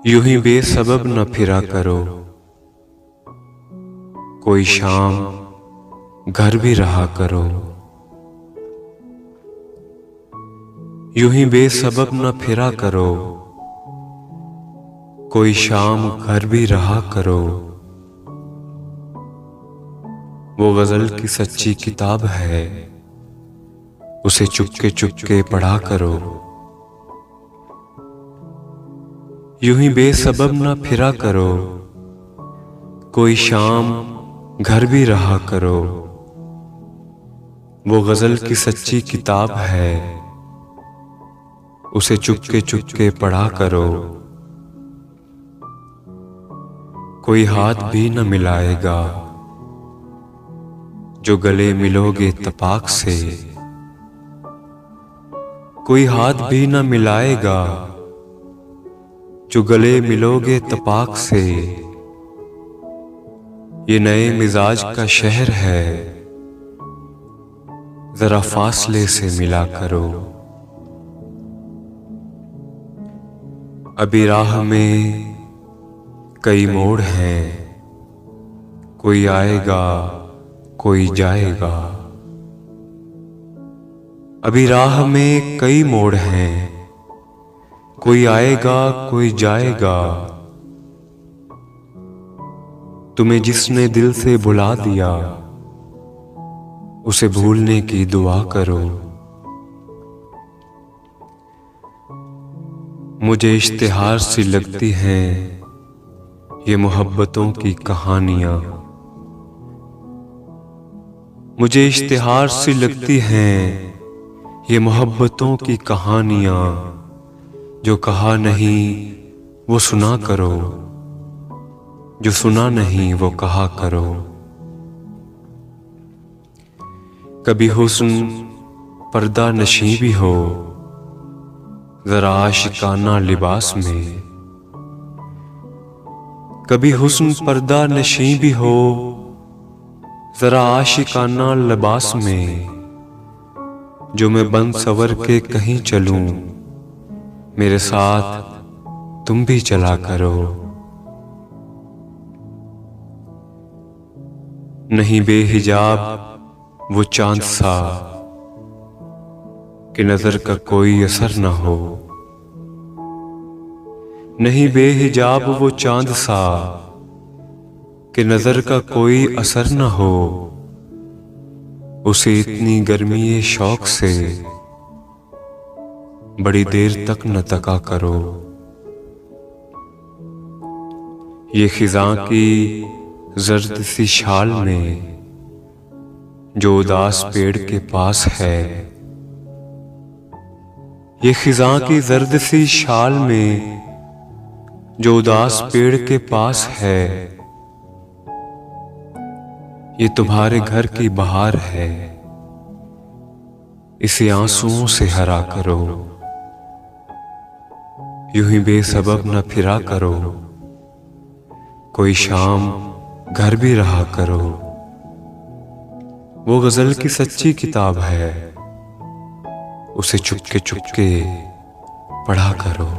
यूं ही बेसबब न फिरा करो, कोई शाम घर भी रहा करो। यूं ही बेसबब न फिरा करो, कोई शाम घर भी रहा करो। वो गजल की सच्ची किताब है, उसे चुपके चुपके पढ़ा करो। यूं ही बेसबब न फिरा करो, कोई शाम घर भी रहा करो। वो गजल की सच्ची किताब है, उसे चुपके चुपके पढ़ा करो। कोई हाथ भी न मिलाएगा, जो गले मिलोगे तपाक से। कोई हाथ भी न मिलाएगा, जो गले मिलोगे तपाक से। ये नए मिजाज का शहर है, जरा फासले से मिला करो। अभी राह में कई मोड़ हैं, कोई आएगा कोई जाएगा। अभी राह में कई मोड़ हैं, कोई आएगा कोई जाएगा। तुम्हें जिसने दिल से भुला दिया, उसे भूलने की दुआ करो। मुझे इश्तिहार सी लगती हैं ये मोहब्बतों की कहानियां। मुझे इश्तिहार सी लगती हैं ये मोहब्बतों की कहानियां। जो कहा नहीं वो सुना करो, जो सुना नहीं वो कहा करो। कभी हुस्न पर्दा नशी भी हो, जरा आशिकाना लिबास में। कभी हुस्न पर्दा नशी भी हो, जरा आशिकाना लिबास में। जो मैं बंद सवर के कहीं चलूं, मेरे साथ तुम भी चला करो। नहीं बेहिजाब वो चांद सा, कि नजर का कोई असर न हो। नहीं बेहिजाब वो चांद सा, कि नजर का कोई असर न हो। उसे इतनी गर्मी शौक से बड़ी देर तक न तका करो। ये खिज़ां की जर्द सी शाल में, जो उदास पेड़ के पास है। ये खिज़ां की जर्द सी शाल में, जो उदास पेड़ के पास है। ये तुम्हारे घर की बहार है, इसे आंसुओं से हरा करो। यूं ही बेसबब न फिरा करो, कोई शाम घर भी रहा करो। वो गजल की सच्ची किताब है, उसे चुपके चुपके पढ़ा करो।